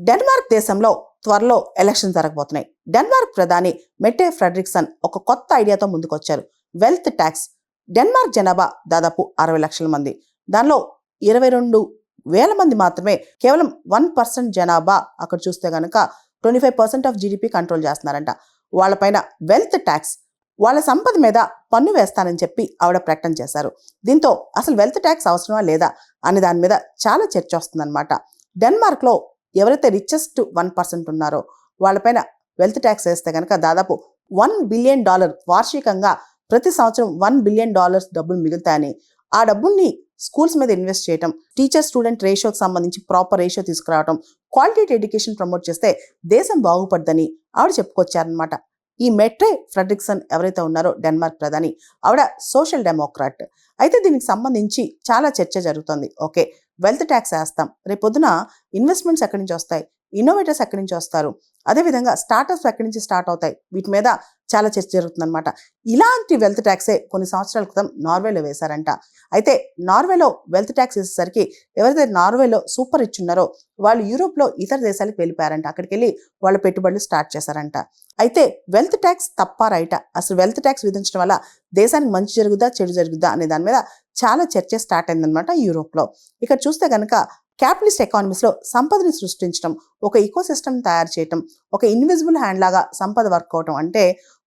Denmark దేశంలో త్వరలో election జరగబోతున్నాయి. డెన్మార్క్ ప్రధాని మెట్టే ఫ్రెడరిక్సన్ ఒక కొత్త ఐడియాతో ముందుకొచ్చారు. Wealth tax. డెన్మార్క్ జనాభా దాదాపు 60 లక్షల మంది. దానిలో 22,000 మంది మాత్రమే, కేవలం 1% జనాభా అక్కడ చూస్తే కనుక 25% ఆఫ్ జీడిపి కంట్రోల్ చేస్తున్నారంట. వాళ్ళపైన వెల్త్ ట్యాక్స్, వాళ్ళ సంపద మీద పన్ను వేస్తానని చెప్పి ఆవిడ ప్రకటన చేశారు. దీంతో అసలు వెల్త్ ట్యాక్స్ అవసరమా లేదా అనే దాని మీద చాలా చర్చ వస్తుందన్నమాట. డెన్మార్క్లో ఎవరైతే రిచెస్ట్ 1% ఉన్నారో వాళ్ళపైన వెల్త్ ట్యాక్స్ వేస్తే కనుక దాదాపు $1 బిలియన్ వార్షికంగా ప్రతి సంవత్సరం $1 బిలియన్ డబ్బులు మిగులుతాయని, ఆ డబ్బుల్ని స్కూల్స్ మీద ఇన్వెస్ట్ చేయటం, టీచర్ స్టూడెంట్ రేషియోకి సంబంధించి ప్రాపర్ రేషియో తీసుకురావడం, క్వాలిటీ ఎడ్యుకేషన్ ప్రమోట్ చేస్తే దేశం బాగుపడదని ఆవిడ చెప్పుకొచ్చారనమాట. ఈ మెట్టే ఫ్రెడరిక్సన్ ఎవరైతే ఉన్నారో డెన్మార్క్ ప్రధాని, ఆవిడ సోషల్ డెమోక్రాట్. అయితే దీనికి సంబంధించి చాలా చర్చ జరుగుతుంది. ఓకే, వెల్త్ ట్యాక్స్ వేస్తాం, రేపొద్దున ఇన్వెస్ట్మెంట్స్ ఎక్కడి నుంచి వస్తాయి, ఇన్నోవేటర్స్ ఎక్కడి నుంచి వస్తారు, అదేవిధంగా స్టార్టప్స్ ఎక్కడి నుంచి స్టార్ట్ అవుతాయి, వీటి మీద చాలా చర్చ జరుగుతుందన్నమాట. ఇలాంటి వెల్త్ ట్యాక్సే కొన్ని సంవత్సరాల క్రితం నార్వేలో వేశారంట. అయితే నార్వేలో వెల్త్ ట్యాక్స్ వేసేసరికి ఎవరైతే నార్వేలో సూపర్ రిచ్ ఉన్నారో వాళ్ళు యూరోప్లో ఇతర దేశాలకు వెళ్ళిపోయారంట. అక్కడికి వెళ్ళి వాళ్ళ పెట్టుబడులు స్టార్ట్ చేశారంట. అయితే వెల్త్ ట్యాక్స్ తప్పా రైటా, అసలు వెల్త్ ట్యాక్స్ విధించడం వల్ల దేశానికి మంచి జరుగుద్దా చెడు జరుగుద్దా అనే దాని మీద చాలా చర్చ స్టార్ట్ అయిందనమాట యూరోప్లో. ఇక్కడ చూస్తే కనుక క్యాపిటలిస్ట్ ఎకానమీస్లో సంపదని సృష్టించడం, ఒక ఈకో సిస్టమ్ తయారు చేయటం, ఒక ఇన్విజిబుల్ హ్యాండ్ లాగా సంపద వర్క్ అవటం, అంటే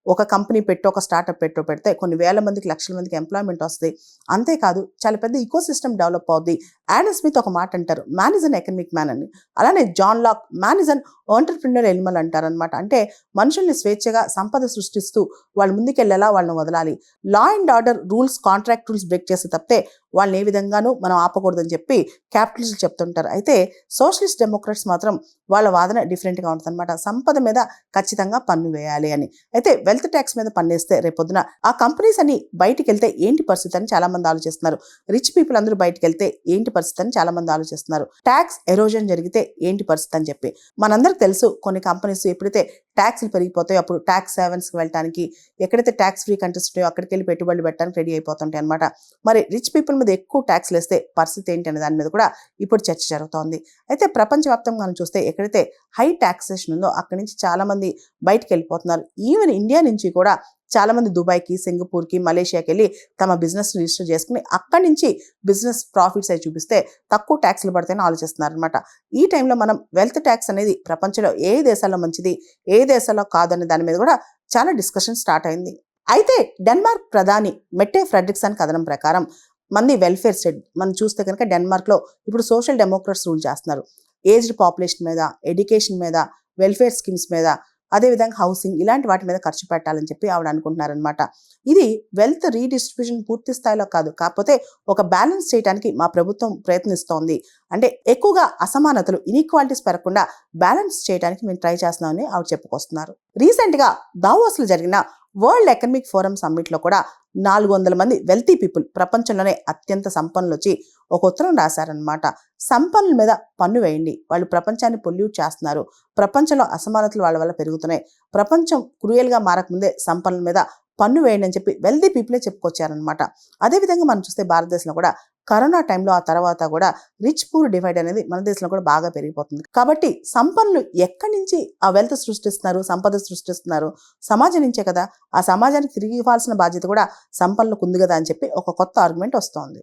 ఒక కంపెనీ ఒక స్టార్ట్అప్ పెడితే కొన్ని వేల మందికి, లక్షల మందికి ఎంప్లాయ్మెంట్ వస్తుంది. అంతేకాదు చాలా పెద్ద ఈకో సిస్టమ్ డెవలప్ అవుద్ది. యాడమ్ స్మిత్ ఒక మాట అంటారు, man is an economic man అని. అలానే John Locke man is an entrepreneur animal అంటారనమాట. అంటే మనుషుల్ని స్వేచ్ఛగా సంపద సృష్టిస్తూ వాళ్ళు ముందుకెళ్ళేలా వాళ్ళని వదలాలి. Law and order rules, contract rules break చేస్తే తప్పితే వాళ్ళని ఏ విధంగానూ మనం ఆపకూడదని చెప్పి క్యాపిటలిస్టులు చెప్తుంటారు. అయితే సోషలిస్ట్ డెమోక్రాట్స్ మాత్రం వాళ్ళ వాదన డిఫరెంట్గా ఉంటుంది అనమాట. సంపద మీద ఖచ్చితంగా పన్ను వేయాలి అని. అయితే వెల్త్ ట్యాక్స్ మీద పన్నేస్తే రేపొద్దున ఆ కంపెనీస్ అని బయటికి వెళ్తే ఏంటి పరిస్థితి అని చాలా మంది ఆలోచిస్తున్నారు. రిచ్ పీపుల్ అందరూ బయటికి వెళ్తే ఏంటి పరిస్థితి అని చాలా మంది ఆలోచిస్తున్నారు. ట్యాక్స్ ఎరోజన్ జరిగితే ఏంటి పరిస్థితి అని చెప్పి. మనందరికి తెలుసు, కొన్ని కంపెనీస్ ఎప్పుడైతే ట్యాక్స్లు పెరిగిపోతాయో అప్పుడు ట్యాక్స్ సేవెన్స్కి వెళ్ళడానికి, ఎక్కడైతే ట్యాక్స్ ఫ్రీ కంట్రీస్ ఉంటాయో అక్కడికి వెళ్ళి పెట్టుబడులు పెట్టడానికి రెడీ అయిపోతుంటాయి అనమాట. మరి రిచ్ పీపుల్ మీద ఎక్కువ ట్యాక్స్లు వేస్తే పరిస్థితి ఏంటి అనే దాని మీద కూడా ఇప్పుడు చర్చ జరుగుతోంది. అయితే ప్రపంచవ్యాప్తంగా మనం చూస్తే ఎక్కడైతే హై ట్యాక్సేషన్ ఉందో అక్కడి నుంచి చాలా మంది బయటకు వెళ్ళిపోతున్నారు. ఈవెన్ ఇండియా నుంచి కూడా చాలా మంది దుబాయ్కి, సింగపూర్కి, మలేషియాకి వెళ్ళి తమ బిజినెస్ రిజిస్టర్ చేసుకుని అక్కడి నుంచి బిజినెస్ ప్రాఫిట్స్ అవి చూపిస్తే తక్కువ ట్యాక్స్లు పడతాయని ఆలోచిస్తున్నారు అనమాట. ఈ టైంలో మనం వెల్త్ ట్యాక్స్ అనేది ప్రపంచంలో ఏ దేశాల్లో మంచిది, ఏ దేశాల్లో కాదనే దాని మీద కూడా చాలా డిస్కషన్ స్టార్ట్ అయింది. అయితే డెన్మార్క్ ప్రధాని మెట్టే ఫ్రెడరిక్సన్ కథనం ప్రకారం మంది వెల్ఫేర్ స్టేట్ మనం చూస్తే కనుక డెన్మార్క్లో ఇప్పుడు సోషల్ డెమోక్రాట్స్ రూల్ చేస్తున్నారు. ఏజ్డ్ పాపులేషన్ మీద, ఎడ్యుకేషన్ మీద, వెల్ఫేర్ స్కీమ్స్ మీద, అదేవిధంగా హౌసింగ్, ఇలాంటి వాటి మీద ఖర్చు పెట్టాలని చెప్పి ఆవిడ అనుకుంటున్నారనమాట. ఇది వెల్త్ రీడిస్ట్రిబ్యూషన్ పూర్తి స్థాయిలో కాదు, కాకపోతే ఒక బ్యాలెన్స్ చేయడానికి మా ప్రభుత్వం ప్రయత్నిస్తోంది. అంటే ఎక్కువగా అసమానతలు, ఇన్ఈక్వాలిటీస్ పెరగకుండా బ్యాలెన్స్ చేయడానికి మేము ట్రై చేస్తున్నామని ఆవిడ చెప్పుకొస్తున్నారు. రీసెంట్గా దావోస్లో జరిగిన వరల్డ్ ఎకనమిక్ ఫోరం సమ్మిట్లో కూడా 400 మంది వెల్తీ పీపుల్, ప్రపంచంలోనే అత్యంత సంపన్నులు వచ్చి ఒక ఉత్తరం రాశారనమాట. సంపన్నుల మీద పన్ను వేయండి, వాళ్ళు ప్రపంచాన్ని పొల్యూట్ చేస్తున్నారు, ప్రపంచంలో అసమానతలు వాళ్ళ వల్ల పెరుగుతున్నాయి, ప్రపంచం క్రూయల్గా మారకముందే సంపన్నుల మీద పన్ను వేయండి అని చెప్పి వెల్తీ పీపులే చెప్పుకొచ్చారనమాట. అదేవిధంగా మనం చూస్తే భారతదేశంలో కూడా కరోనా టైంలో ఆ తర్వాత కూడా రిచ్ పూర్ డివైడ్ అనేది మన దేశంలో కూడా బాగా పెరిగిపోతుంది. కాబట్టి సంపన్నులు ఎక్కడి నుంచి ఆ వెల్త్ సృష్టిస్తున్నారు, సంపద సృష్టిస్తున్నారు? సమాజం నుంచే కదా. ఆ సమాజానికి తిరిగి ఇవ్వాల్సిన బాధ్యత కూడా సంపన్నులకు ఉంది కదా అని చెప్పి ఒక కొత్త ఆర్గ్యుమెంట్ వస్తోంది.